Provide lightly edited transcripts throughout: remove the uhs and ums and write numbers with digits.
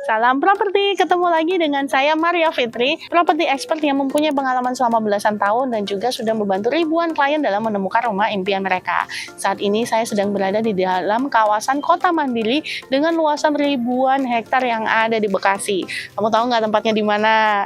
Salam properti, ketemu lagi dengan saya Maria Fitri, properti expert yang mempunyai pengalaman selama belasan tahun dan juga sudah membantu ribuan klien dalam menemukan rumah impian mereka. Saat ini saya sedang berada di dalam kawasan Kota Mandiri dengan luasan ribuan hektar yang ada di Bekasi. Kamu tahu nggak tempatnya di mana?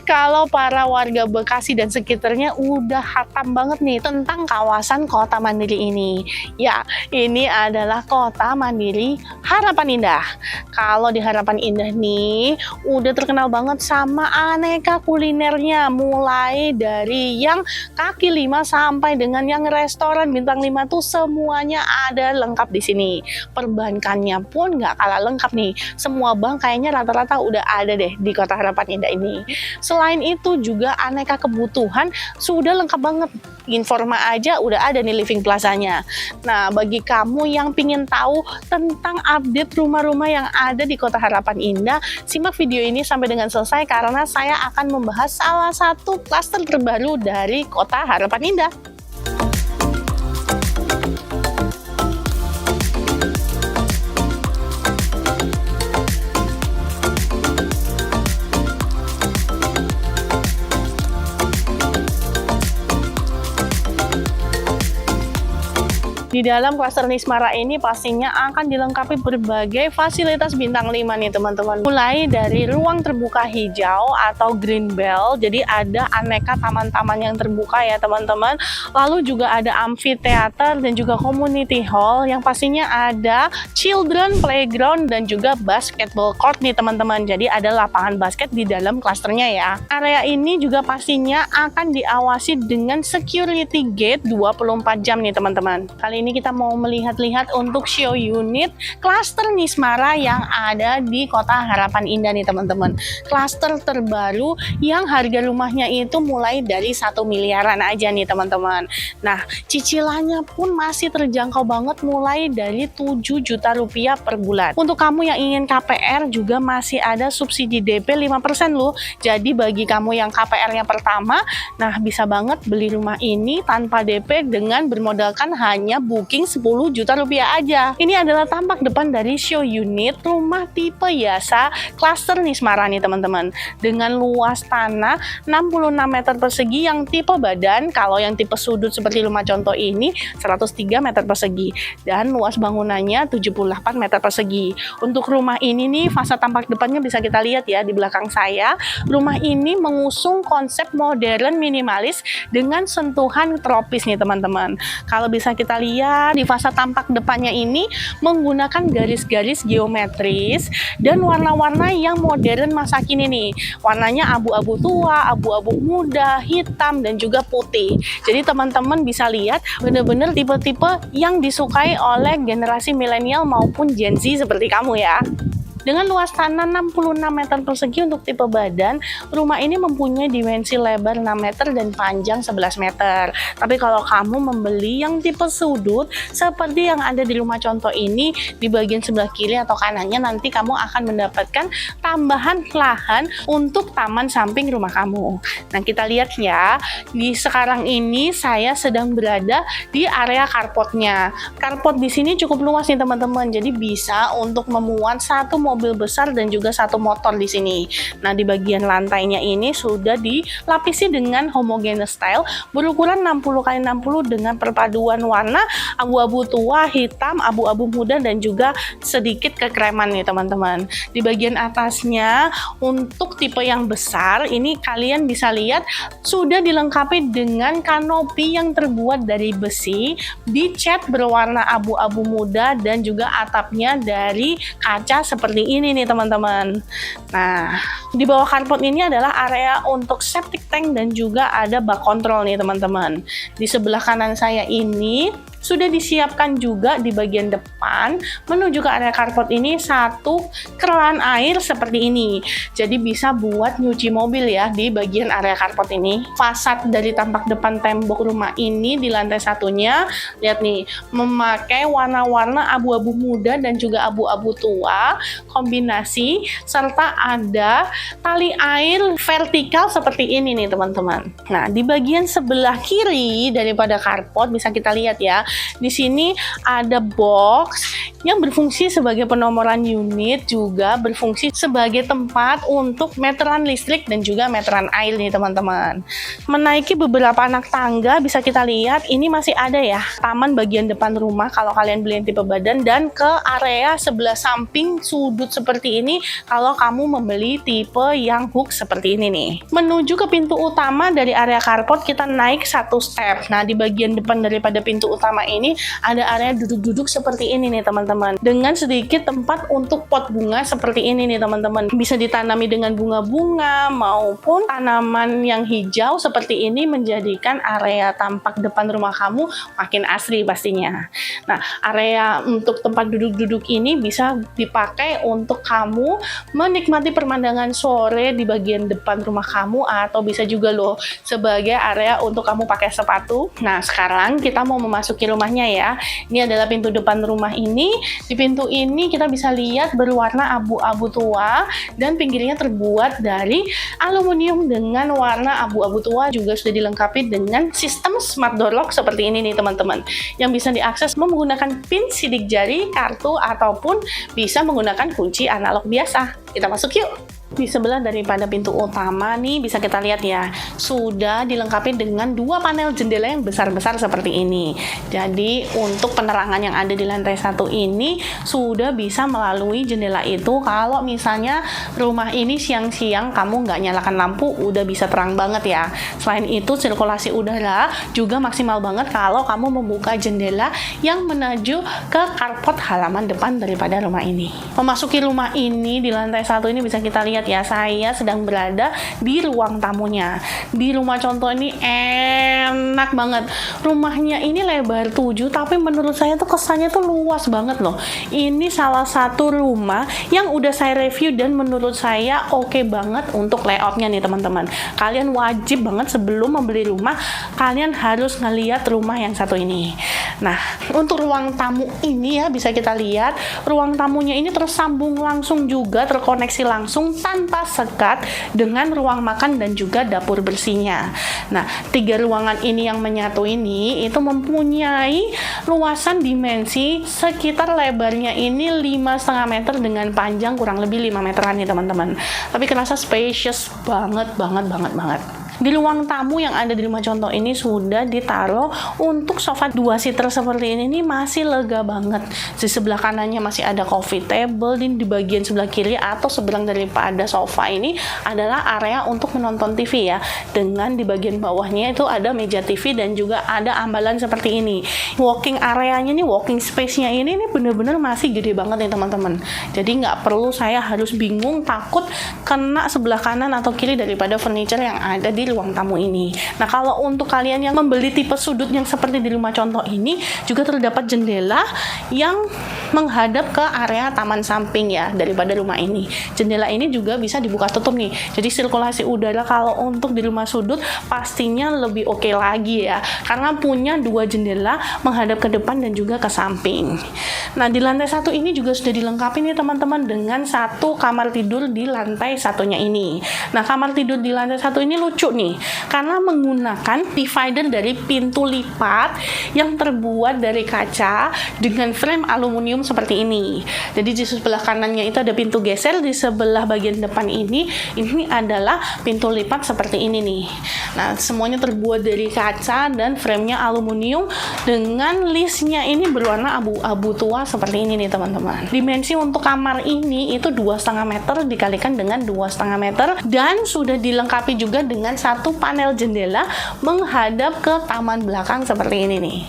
Kalau para warga Bekasi dan sekitarnya udah hatam banget nih tentang kawasan Kota Mandiri ini. Ya, ini adalah Kota Mandiri Harapan Indah. Kalau di Harapan Indah nih udah terkenal banget sama aneka kulinernya, mulai dari yang kaki lima sampai dengan yang restoran bintang 5 tuh semuanya ada lengkap di sini. Perbankannya pun nggak kalah lengkap nih, semua bank kayaknya rata-rata udah ada deh di Kota Harapan Indah ini. Selain itu juga aneka kebutuhan sudah lengkap banget. Informa aja udah ada nih living plazanya. Nah, bagi kamu yang pingin tahu tentang update rumah-rumah yang ada di Kota Harapan Indah, simak video ini sampai dengan selesai karena saya akan membahas salah satu klaster terbaru dari Kota Harapan Indah. Di dalam klaster Nismara ini pastinya akan dilengkapi berbagai fasilitas bintang 5 nih teman-teman. Mulai dari ruang terbuka hijau atau green belt, jadi ada aneka taman-taman yang terbuka ya teman-teman. Lalu juga ada amphitheater dan juga community hall yang pastinya ada children playground dan juga basketball court nih teman-teman. Jadi ada lapangan basket di dalam klasternya ya. Area ini juga pastinya akan diawasi dengan security gate 24 jam nih teman-teman. Kali ini kita mau melihat-lihat untuk show unit klaster Nismara yang ada di Kota Harapan Indah nih teman-teman. Klaster terbaru yang harga rumahnya itu mulai dari 1 miliaran aja nih teman-teman. Nah, cicilannya pun masih terjangkau banget mulai dari 7 juta rupiah per bulan. Untuk kamu yang ingin KPR juga masih ada subsidi DP 5% loh. Jadi bagi kamu yang KPR-nya pertama, nah bisa banget beli rumah ini tanpa DP dengan bermodalkan hanya booking 10 juta rupiah aja. Ini adalah tampak depan dari show unit rumah tipe Yasa klaster Nismara nih teman-teman. Dengan luas tanah 66 meter persegi yang tipe badan, kalau yang tipe sudut seperti rumah contoh ini 103 meter persegi. Dan luas bangunannya 78 meter persegi. Untuk rumah ini nih, fasad tampak depannya bisa kita lihat ya di belakang saya. Rumah ini mengusung konsep modern minimalis dengan sentuhan tropis nih teman-teman. Kalau bisa kita lihat di fasad tampak depannya ini menggunakan garis-garis geometris dan warna-warna yang modern masa kini nih. Warnanya abu-abu tua, abu-abu muda, hitam dan juga putih. Jadi teman-teman bisa lihat bener-bener tipe-tipe yang disukai oleh generasi milenial maupun Gen Z seperti kamu ya. Dengan luas tanah 66 meter persegi untuk tipe badan, rumah ini mempunyai dimensi lebar 6 meter dan panjang 11 meter. Tapi kalau kamu membeli yang tipe sudut, seperti yang ada di rumah contoh ini, di bagian sebelah kiri atau kanannya nanti kamu akan mendapatkan tambahan lahan untuk taman samping rumah kamu. Nah, kita lihat ya, di sekarang ini saya sedang berada di area carportnya. Carport di sini cukup luas nih teman-teman, jadi bisa untuk memuat satu mobil besar dan juga satu motor di sini. Nah, di bagian lantainya ini sudah dilapisi dengan homogeneous style berukuran 60x60 dengan perpaduan warna abu-abu tua, hitam, abu-abu muda dan juga sedikit kekreman nih teman-teman. Di bagian atasnya untuk tipe yang besar ini kalian bisa lihat sudah dilengkapi dengan kanopi yang terbuat dari besi, dicat berwarna abu-abu muda dan juga atapnya dari kaca seperti ini nih teman-teman. Nah, di bawah carport ini adalah area untuk septic tank dan juga ada bak kontrol nih teman-teman. Di sebelah kanan saya ini sudah disiapkan juga di bagian depan menuju ke area carport ini satu keran air seperti ini. Jadi bisa buat nyuci mobil ya di bagian area carport ini. Fasad dari tampak depan tembok rumah ini di lantai satunya, lihat nih, memakai warna-warna abu-abu muda dan juga abu-abu tua kombinasi, serta ada tali air vertikal seperti ini nih teman-teman. Nah, di bagian sebelah kiri daripada carport bisa kita lihat ya, Di sini ada box yang berfungsi sebagai penomoran unit, juga berfungsi sebagai tempat untuk meteran listrik dan juga meteran air nih teman-teman. Menaiki beberapa anak tangga bisa kita lihat ini masih ada ya taman bagian depan rumah kalau kalian beli yang tipe badan, dan ke area sebelah samping sudut seperti ini kalau kamu membeli tipe yang hook seperti ini nih. Menuju ke pintu utama dari area carport kita naik satu step. Nah, di bagian depan daripada pintu utama ini ada area duduk-duduk seperti ini nih teman-teman, dengan sedikit tempat untuk pot bunga seperti ini nih teman-teman. Bisa ditanami dengan bunga-bunga maupun tanaman yang hijau seperti ini, menjadikan area tampak depan rumah kamu makin asri pastinya. Nah, area untuk tempat duduk-duduk ini bisa dipakai untuk kamu menikmati pemandangan sore di bagian depan rumah kamu, atau bisa juga loh sebagai area untuk kamu pakai sepatu. Nah, sekarang kita mau memasuki rumahnya ya. Ini adalah pintu depan rumah ini. Di pintu ini kita bisa lihat berwarna abu-abu tua dan pinggirnya terbuat dari aluminium dengan warna abu-abu tua, juga sudah dilengkapi dengan sistem smart door lock seperti ini nih teman-teman, yang bisa diakses menggunakan pin sidik jari, kartu, ataupun bisa menggunakan kunci analog biasa. Kita masuk yuk. Di sebelah daripada pintu utama nih bisa kita lihat ya, sudah dilengkapi dengan dua panel jendela yang besar-besar seperti ini. Jadi untuk penerangan yang ada di lantai satu ini sudah bisa melalui jendela itu. Kalau misalnya rumah ini siang-siang kamu nggak nyalakan lampu, udah bisa terang banget ya. Selain itu sirkulasi udara juga maksimal banget kalau kamu membuka jendela yang menuju ke carport halaman depan daripada rumah ini. Memasuki rumah ini di lantai satu ini bisa kita lihat ya, saya sedang berada di ruang tamunya. Di rumah contoh ini enak banget. Rumahnya ini lebar 7, tapi menurut saya tuh kesannya tuh luas banget loh. Ini salah satu rumah yang udah saya review dan menurut saya oke banget untuk layoutnya nih teman-teman. Kalian wajib banget sebelum membeli rumah, kalian harus ngeliat rumah yang satu ini. Nah, untuk ruang tamu ini ya bisa kita lihat, ruang tamunya ini tersambung langsung juga, terkoneksi langsung tanpa sekat dengan ruang makan dan juga dapur bersihnya. Nah, 3 ruangan ini yang menyatu ini itu mempunyai luasan dimensi sekitar lebarnya ini 5,5 meter dengan panjang kurang lebih 5 meteran nih teman-teman. Tapi kerasa spacious banget. Di ruang tamu yang ada di rumah contoh ini sudah ditaruh untuk sofa 2 seater seperti ini masih lega banget. Di sebelah kanannya masih ada coffee table, dan di bagian sebelah kiri atau seberang daripada sofa ini adalah area untuk menonton TV ya. Dengan di bagian bawahnya itu ada meja TV dan juga ada ambalan seperti ini. Walking areanya nih, walking space-nya ini bener-bener masih gede banget nih teman-teman. Jadi nggak perlu saya harus bingung takut kena sebelah kanan atau kiri daripada furniture yang ada di ruang tamu ini. Nah, kalau untuk kalian yang membeli tipe sudut yang seperti di rumah contoh ini, juga terdapat jendela yang menghadap ke area taman samping ya daripada rumah ini. Jendela ini juga bisa dibuka tutup nih. Jadi sirkulasi udara kalau untuk di rumah sudut pastinya lebih oke lagi ya, karena punya 2 jendela menghadap ke depan dan juga ke samping. Nah, di lantai satu ini juga sudah dilengkapi nih teman-teman dengan 1 kamar tidur di lantai satunya ini. Nah, kamar tidur di lantai satu ini lucu nih, karena menggunakan divider dari pintu lipat yang terbuat dari kaca dengan frame aluminium seperti ini. Jadi di sebelah kanannya itu ada pintu geser, di sebelah bagian depan ini adalah pintu lipat seperti ini nih. Nah, semuanya terbuat dari kaca dan framenya aluminium dengan listnya ini berwarna abu-abu tua seperti ini nih teman-teman. Dimensi untuk kamar ini itu 2,5 meter dikalikan dengan 2,5 meter dan sudah dilengkapi juga dengan 1 panel jendela menghadap ke taman belakang seperti ini nih.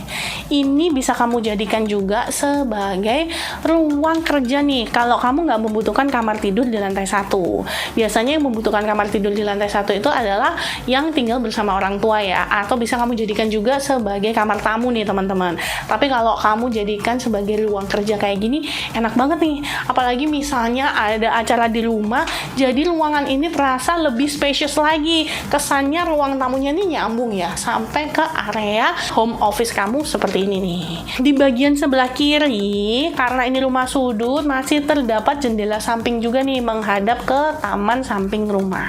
Ini bisa kamu jadikan juga sebagai ruang kerja nih kalau kamu nggak membutuhkan kamar tidur di lantai 1. Biasanya yang membutuhkan kamar tidur di lantai 1 itu adalah yang tinggal bersama orang tua ya, atau bisa kamu jadikan juga sebagai kamar tamu nih teman-teman. Tapi kalau kamu jadikan sebagai ruang kerja kayak gini, enak banget nih. Apalagi misalnya ada acara di rumah, jadi ruangan ini terasa lebih spacious lagi. Kesannya ruang tamunya nih nyambung ya sampai ke area home office kamu seperti ini nih. Di bagian sebelah kiri, karena ini rumah sudut, masih terdapat jendela samping juga nih menghadap ke taman samping rumah.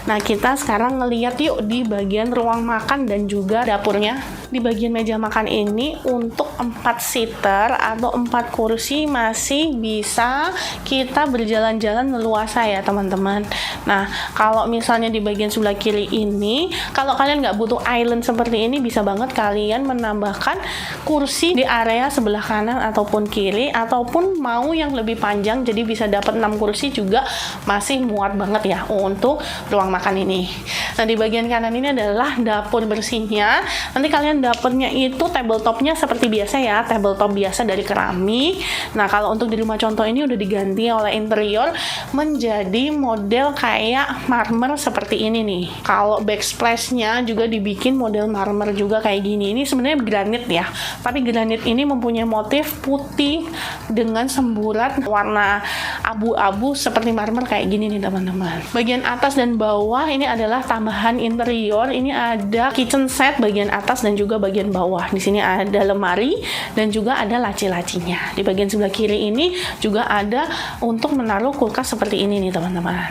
Nah, kita sekarang ngeliat yuk di bagian ruang makan dan juga dapurnya. Di bagian meja makan ini untuk 4 seater atau 4 kursi masih bisa kita berjalan-jalan leluasa ya teman-teman. Nah, kalau misalnya di bagian sebelah kiri ini, kalau kalian nggak butuh island seperti ini, bisa banget kalian menambahkan kursi di area sebelah kanan ataupun kiri, ataupun mau yang lebih panjang, jadi bisa dapat 6 kursi juga masih muat banget ya untuk ruang makan ini. Nah, di bagian kanan ini adalah dapur bersihnya. Nanti kalian dapurnya itu tabletopnya seperti biasa ya, tabletop biasa dari keramik. Nah, kalau untuk di rumah contoh ini udah diganti oleh interior menjadi model kayak marmer seperti ini nih. Kalau backsplash-nya juga dibikin model marmer juga kayak gini. Ini sebenarnya granit ya, tapi granit ini mempunyai motif putih dengan semburat warna abu-abu seperti marmer kayak gini nih teman-teman. Bagian atas dan bawah ini adalah tambahan interior. Ini ada kitchen set bagian atas dan juga bagian bawah. Di sini ada lemari dan juga ada laci-lacinya. Di bagian sebelah kiri ini juga ada untuk menaruh kulkas seperti ini nih teman-teman.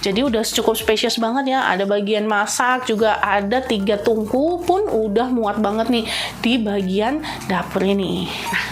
Jadi udah cukup spacious banget ya. Ada bagian masak, juga ada 3 tungku pun udah muat banget nih di bagian dapur ini. Nah,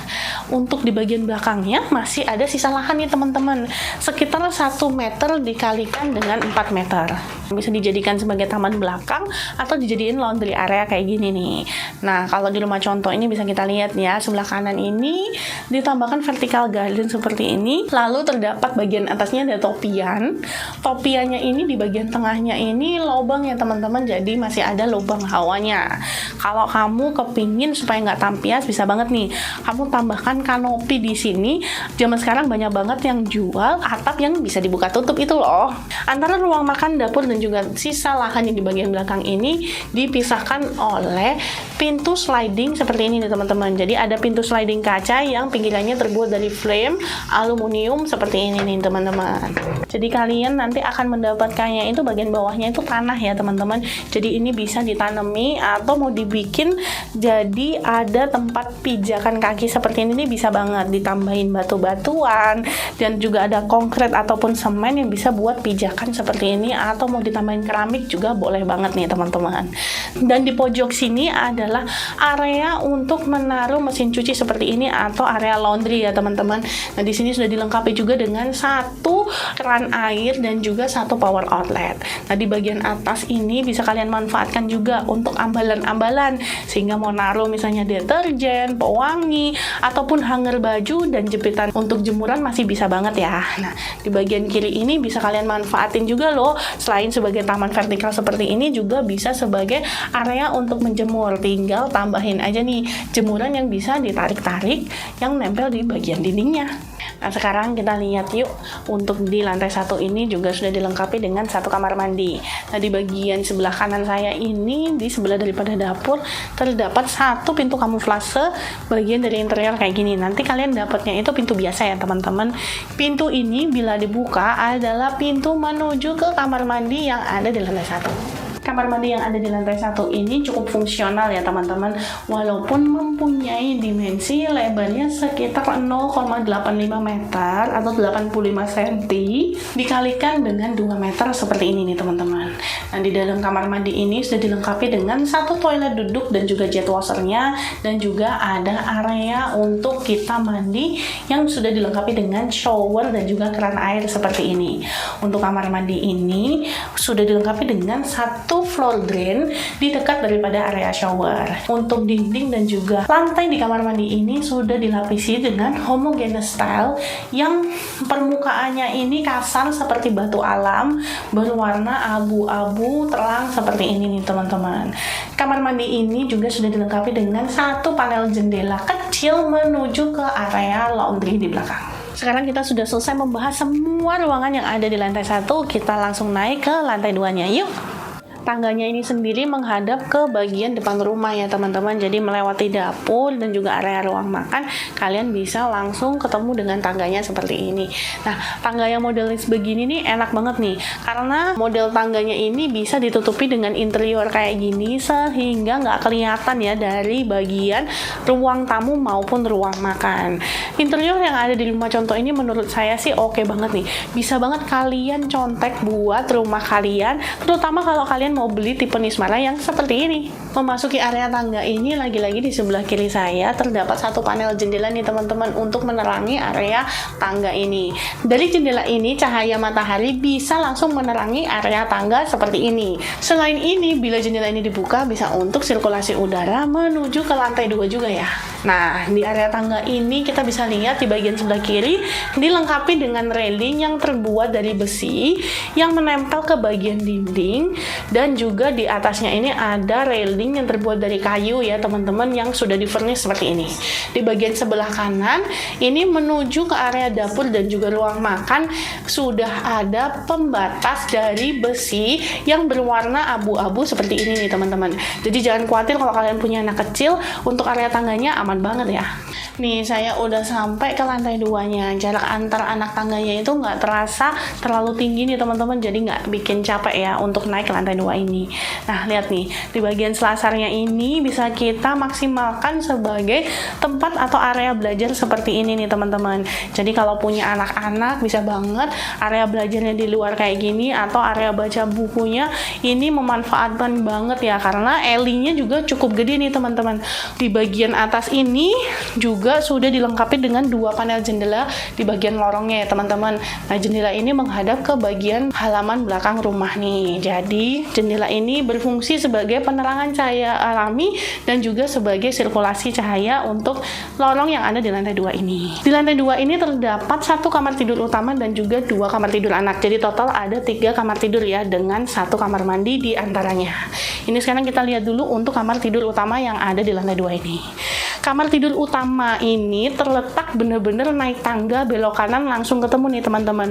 untuk di bagian belakangnya masih ada sisa lahan nih teman-teman, sekitar 1 meter dikalikan dengan 4 meter. Bisa dijadikan sebagai taman belakang atau dijadiin laundry area kayak gini nih. Nah, kalau di rumah contoh ini bisa kita lihat ya, sebelah kanan ini ditambahkan vertical garden seperti ini. Lalu terdapat bagian atasnya ada topian. Topiannya ini di bagian tengahnya ini lubang ya teman-teman, jadi masih ada lubang hawanya. Kalau kamu kepingin supaya nggak tampias, bisa banget nih kamu tambahkan kanopi di sini. Zaman sekarang banyak banget yang jual atap yang bisa dibuka tutup itu loh. Antara ruang makan, dapur, dan juga sisa lahan yang di bagian belakang ini dipisahkan oleh pintu sliding seperti ini nih teman-teman. Jadi ada pintu sliding kaca yang pinggirannya terbuat dari frame aluminium seperti ini nih teman-teman. Jadi kalian nanti akan mendapatkannya itu bagian bawahnya itu tanah ya teman-teman. Jadi ini bisa ditanami atau mau dibikin jadi ada tempat pijakan kaki seperti ini nih, bisa banget ditambahin batu-batuan dan juga ada konkret ataupun semen yang bisa buat pijakan seperti ini, atau mau ditambahin keramik juga boleh banget nih teman-teman. Dan di pojok sini adalah area untuk menaruh mesin cuci seperti ini atau area laundry ya teman-teman. Nah, di sini sudah dilengkapi juga dengan 1 keran air dan juga 1 power outlet. Nah, di bagian atas ini bisa kalian manfaatkan juga untuk ambalan-ambalan, sehingga mau naruh misalnya deterjen, pewangi, ataupun hanger baju dan jepitan untuk jemuran masih bisa banget ya. Nah, di bagian kiri ini bisa kalian manfaatin juga loh, selain sebagai taman vertikal seperti ini juga bisa sebagai area untuk menjemur. Tinggal tambahin aja nih jemuran yang bisa ditarik-tarik yang nempel di bagian dindingnya. Nah, sekarang kita lihat yuk, untuk di lantai 1 ini juga sudah dilengkapi dengan 1 kamar mandi. Nah, di bagian sebelah kanan saya ini, di sebelah daripada dapur, terdapat 1 pintu kamuflase bagian dari interior kayak gini. Nanti kalian dapatnya itu pintu biasa ya teman-teman. Pintu ini bila dibuka adalah pintu menuju ke kamar mandi yang ada di lantai 1. Kamar mandi yang ada di lantai 1 ini cukup fungsional ya teman-teman, walaupun mempunyai dimensi lebarnya sekitar 0,85 meter atau 85 cm dikalikan dengan 2 meter seperti ini nih teman-teman. Nah, di dalam kamar mandi ini sudah dilengkapi dengan 1 toilet duduk dan juga jet washernya, dan juga ada area untuk kita mandi yang sudah dilengkapi dengan shower dan juga keran air seperti ini. Untuk kamar mandi ini sudah dilengkapi dengan 1 floor drain di dekat daripada area shower. Untuk dinding dan juga lantai di kamar mandi ini sudah dilapisi dengan homogeneous style yang permukaannya ini kasar seperti batu alam berwarna abu-abu terang seperti ini nih teman-teman. Kamar mandi ini juga sudah dilengkapi dengan 1 panel jendela kecil menuju ke area laundry di belakang. Sekarang kita sudah selesai membahas semua ruangan yang ada di lantai 1, kita langsung naik ke lantai 2-nya yuk. Tangganya ini sendiri menghadap ke bagian depan rumah ya teman-teman, jadi melewati dapur dan juga area ruang makan, kalian bisa langsung ketemu dengan tangganya seperti ini. Nah, tangga yang modelis begini nih enak banget nih, karena model tangganya ini bisa ditutupi dengan interior kayak gini sehingga nggak kelihatan ya dari bagian ruang tamu maupun ruang makan. Interior yang ada di rumah contoh ini menurut saya sih oke banget nih, bisa banget kalian contek buat rumah kalian, terutama kalau kalian mau beli tipe Nismara yang seperti ini. Memasuki area tangga ini, lagi-lagi di sebelah kiri saya terdapat satu panel jendela nih teman-teman untuk menerangi area tangga ini. Dari jendela ini cahaya matahari bisa langsung menerangi area tangga seperti ini. Selain ini, bila jendela ini dibuka bisa untuk sirkulasi udara menuju ke lantai 2 juga ya. Nah, di area tangga ini kita bisa lihat di bagian sebelah kiri dilengkapi dengan railing yang terbuat dari besi yang menempel ke bagian dinding, dan juga di atasnya ini ada railing yang terbuat dari kayu ya teman-teman, yang sudah di furnish seperti ini. Di bagian sebelah kanan ini menuju ke area dapur dan juga ruang makan sudah ada pembatas dari besi yang berwarna abu-abu seperti ini nih teman-teman. Jadi jangan khawatir kalau kalian punya anak kecil, untuk area tangganya aman banget ya. Nih, saya udah sampai ke lantai 2-nya. Jarak antar anak tangganya itu nggak terasa terlalu tinggi nih teman-teman, jadi nggak bikin capek ya untuk naik ke lantai 2 ini. Nah, lihat nih, di bagian selasarnya ini bisa kita maksimalkan sebagai tempat atau area belajar seperti ini nih teman-teman. Jadi kalau punya anak-anak bisa banget area belajarnya di luar kayak gini, atau area baca bukunya ini memanfaatkan banget ya, karena L-nya juga cukup gede nih teman-teman. Di bagian atas ini juga sudah dilengkapi dengan 2 panel jendela di bagian lorongnya ya teman-teman. Nah, jendela ini menghadap ke bagian halaman belakang rumah nih. Jadi jendela ini berfungsi sebagai penerangan cahaya alami dan juga sebagai sirkulasi cahaya untuk lorong yang ada di lantai 2 ini. Di lantai 2 ini terdapat 1 kamar tidur utama dan juga 2 kamar tidur anak. Jadi total ada 3 kamar tidur ya, dengan 1 kamar mandi di antaranya. Ini sekarang kita lihat dulu untuk kamar tidur utama yang ada di lantai 2 ini. Kamar tidur utama ini terletak bener-bener naik tangga belok kanan langsung ketemu nih teman-teman.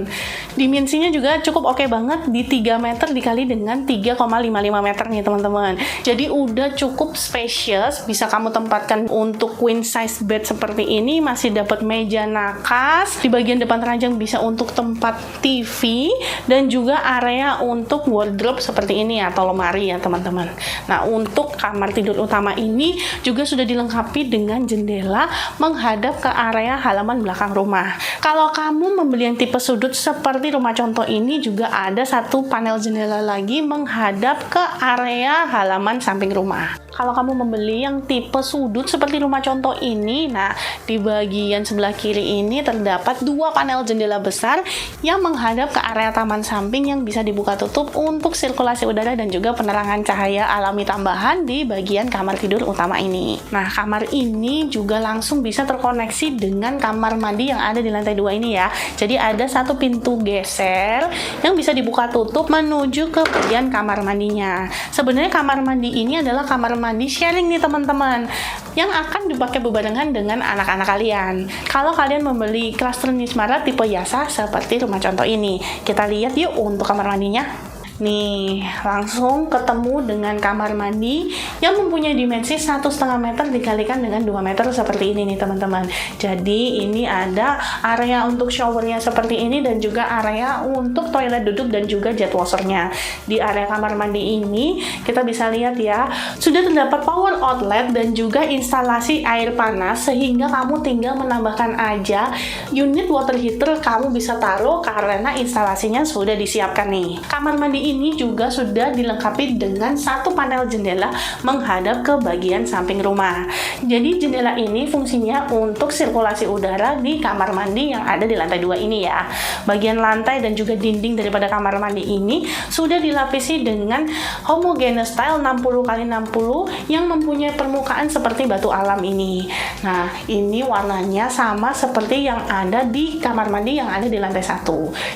Dimensinya juga cukup oke banget, di 3 meter dikali dengan 3,55 meter nih teman-teman. Jadi udah cukup spacious, bisa kamu tempatkan untuk queen size bed seperti ini. Masih dapat meja nakas, di bagian depan ranjang bisa untuk tempat TV, dan juga area untuk wardrobe seperti ini atau lemari ya teman-teman. Nah, untuk kamar tidur utama ini juga sudah dilengkapi dengan jendela menghadap ke area halaman belakang rumah. Kalau kamu membeli yang tipe sudut seperti rumah contoh ini, juga ada 1 panel jendela lagi menghadap ke area halaman samping rumah. Kalau kamu membeli yang tipe sudut seperti rumah contoh ini, nah di bagian sebelah kiri ini terdapat 2 panel jendela besar yang menghadap ke area taman samping yang bisa dibuka tutup untuk sirkulasi udara dan juga penerangan cahaya alami tambahan di bagian kamar tidur utama ini. Nah, kamar ini juga langsung bisa terkoneksi dengan kamar mandi yang ada di lantai 2 ini ya. Jadi ada 1 pintu geser yang bisa dibuka tutup menuju ke bagian kamar mandinya. Sebenarnya kamar mandi ini adalah kamar mandi sharing nih teman-teman, yang akan dipakai bebarengan dengan anak-anak kalian. Kalau kalian membeli klaster Nismara tipe Yasa seperti rumah contoh ini, kita lihat yuk untuk kamar mandinya. Nih, langsung ketemu dengan kamar mandi yang mempunyai dimensi 1,5 meter dikalikan dengan 2 meter seperti ini nih teman-teman. Jadi ini ada area untuk showernya seperti ini, dan juga area untuk toilet duduk dan juga jet washernya. Di area kamar mandi ini kita bisa lihat ya, sudah terdapat power outlet dan juga instalasi air panas, sehingga kamu tinggal menambahkan aja unit water heater kamu bisa taruh karena instalasinya sudah disiapkan nih. Kamar mandi ini juga sudah dilengkapi dengan 1 panel jendela menghadap ke bagian samping rumah. Jadi jendela ini fungsinya untuk sirkulasi udara di kamar mandi yang ada di lantai 2 ini ya. Bagian lantai dan juga dinding daripada kamar mandi ini sudah dilapisi dengan homogeneous style 60x60 yang mempunyai permukaan seperti batu alam ini. Nah, ini warnanya sama seperti yang ada di kamar mandi yang ada di lantai 1.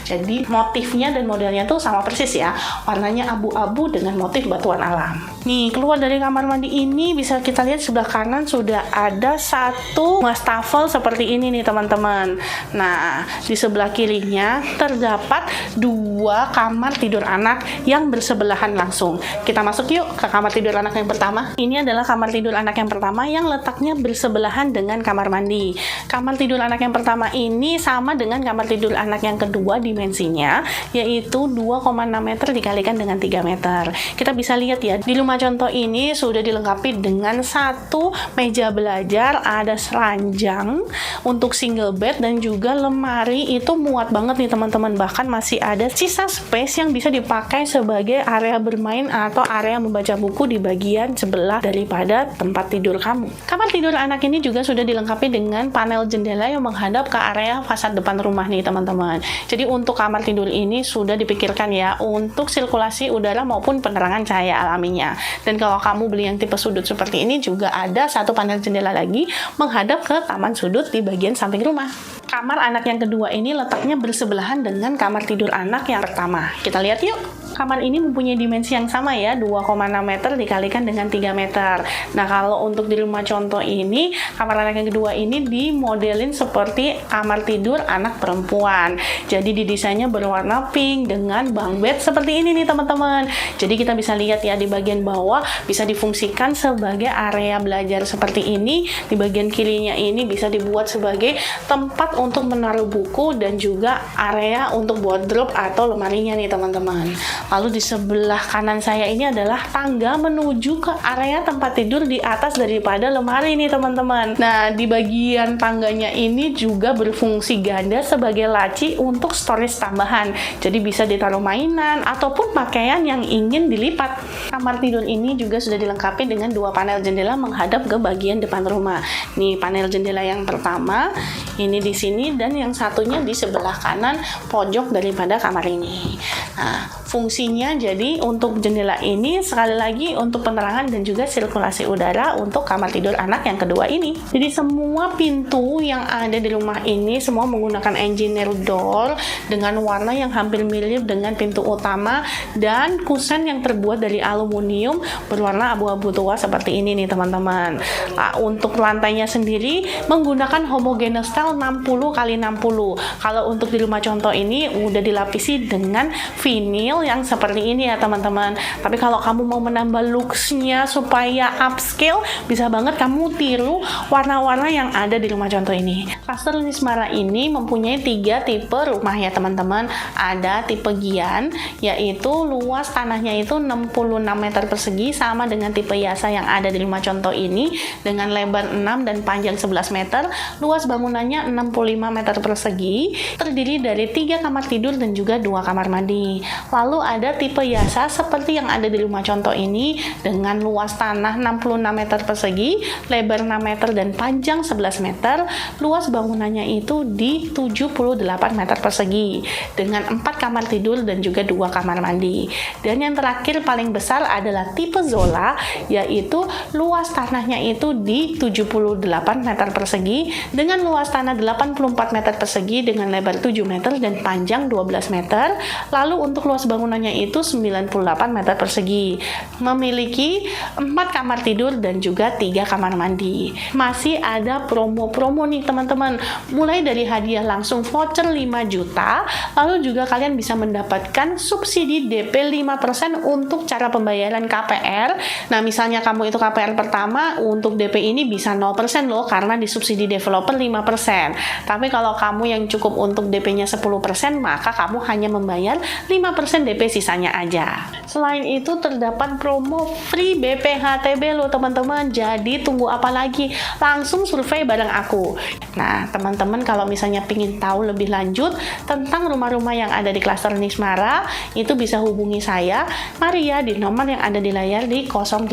Jadi motifnya dan modelnya tuh sama persis ya. Warnanya abu-abu dengan motif batuan alam. Nih, keluar dari kamar mandi ini bisa kita lihat sebelah kanan sudah ada 1 wastafel seperti ini nih teman-teman. Nah, di sebelah kirinya terdapat 2 kamar tidur anak yang bersebelahan langsung. Kita masuk yuk ke kamar tidur anak yang pertama. Ini adalah kamar tidur anak yang pertama yang letaknya bersebelahan dengan kamar mandi. Kamar tidur anak yang pertama ini sama dengan kamar tidur anak yang kedua dimensinya, yaitu 2,6 meter dikalikan dengan 3 meter. Kita bisa lihat ya, di rumah contoh ini sudah dilengkapi dengan satu meja belajar, ada ranjang untuk single bed, dan juga lemari itu muat banget nih teman-teman. Bahkan masih ada sisa space yang bisa dipakai sebagai area bermain atau area membaca buku di bagian sebelah daripada tempat tidur kamu. Kamar tidur anak ini juga sudah dilengkapi dengan panel jendela yang menghadap ke area fasad depan rumah nih teman-teman. Jadi untuk kamar tidur ini sudah dipikirkan ya untuk sirkulasi udara maupun penerangan cahaya alaminya. Dan kalau kamu beli yang tipe sudut seperti ini, juga ada satu panel jendela lagi menghadap ke taman sudut di bagian samping rumah. Kamar anak yang kedua ini letaknya bersebelahan dengan kamar tidur anak yang pertama. Kita lihat yuk. Kamar ini mempunyai dimensi yang sama ya, 2,6 meter dikalikan dengan 3 meter. Nah, kalau untuk di rumah contoh ini, kamar anak yang kedua ini dimodelin seperti kamar tidur anak perempuan. Jadi didesainnya berwarna pink dengan bunk bed seperti ini nih teman-teman. Jadi kita bisa lihat ya, di bagian bawah bisa difungsikan sebagai area belajar seperti ini. Di bagian kirinya ini bisa dibuat sebagai tempat untuk menaruh buku dan juga area untuk wardrobe atau lemarinya nih teman-teman. Lalu di sebelah kanan saya ini adalah tangga menuju ke area tempat tidur di atas daripada lemari nih teman-teman. Nah, di bagian tangganya ini juga berfungsi ganda sebagai laci untuk storage tambahan. Jadi bisa ditaruh mainan ataupun pakaian yang ingin dilipat. Kamar tidur ini juga sudah dilengkapi dengan 2 panel jendela menghadap ke bagian depan rumah. Nih panel jendela yang pertama ini di sini, dan yang satunya di sebelah kanan pojok daripada kamar ini. Nah, fungsinya jadi untuk jendela ini sekali lagi untuk penerangan dan juga sirkulasi udara untuk kamar tidur anak yang kedua ini. Jadi semua pintu yang ada di rumah ini semua menggunakan engineer door dengan warna yang hampir mirip dengan pintu utama, dan kusen yang terbuat dari aluminium berwarna abu-abu tua seperti ini nih teman-teman. Nah, untuk lantainya sendiri menggunakan homogeneous style 60x60. Kalau untuk di rumah contoh ini udah dilapisi dengan vinil yang seperti ini ya teman-teman. Tapi kalau kamu mau menambah looks-nya supaya upscale, bisa banget kamu tiru warna-warna yang ada di rumah contoh ini. Klaster Nismara ini mempunyai 3 tipe rumah ya teman-teman. Ada tipe Gian, yaitu luas tanahnya itu 66 meter persegi, sama dengan tipe Yasa yang ada di rumah contoh ini, dengan lebar 6 dan panjang 11 meter. Luas bangunannya 65 meter persegi, terdiri dari 3 kamar tidur dan juga 2 kamar mandi. Lalu ada tipe Yasa seperti yang ada di rumah contoh ini, dengan luas tanah 66 meter persegi, lebar 6 meter dan panjang 11 meter. Luas bangunannya itu di 78 meter persegi, dengan 4 kamar tidur dan juga 2 kamar mandi. Dan yang terakhir paling besar adalah tipe Zola, yaitu luas tanahnya itu di 78 meter persegi, dengan luas tanah 84 meter persegi, dengan lebar 7 meter dan panjang 12 meter. Lalu untuk luas bangunannya itu 98 meter persegi, memiliki 4 kamar tidur dan juga 3 kamar mandi. Masih ada promo-promo nih teman-teman, mulai dari hadiah langsung voucher 5 juta, lalu juga kalian bisa mendapatkan subsidi DP 5% untuk cara pembayaran KPR. Nah, misalnya kamu itu KPR pertama, untuk DP ini bisa 0% loh, karena disubsidi developer 5%. Tapi kalau kamu yang cukup untuk DP-nya 10%, maka kamu hanya membayar 5% DP sisanya aja. Selain itu terdapat promo free BPHTB loh teman-teman. Jadi tunggu apa lagi? Langsung survei bareng aku. Nah, teman-teman kalau misalnya ingin tahu lebih lanjut tentang rumah-rumah yang ada di klaster Nismara, itu bisa hubungi saya, Maria, di nomor yang ada di layar di 087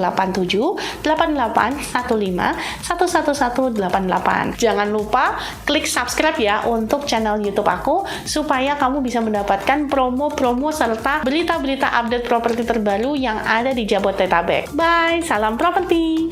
8815 11188. Jangan lupa klik subscribe ya untuk channel YouTube aku, supaya kamu bisa mendapatkan promo-promo serta berita-berita update properti terbaru yang ada di Jabodetabek. Bye, salam properti.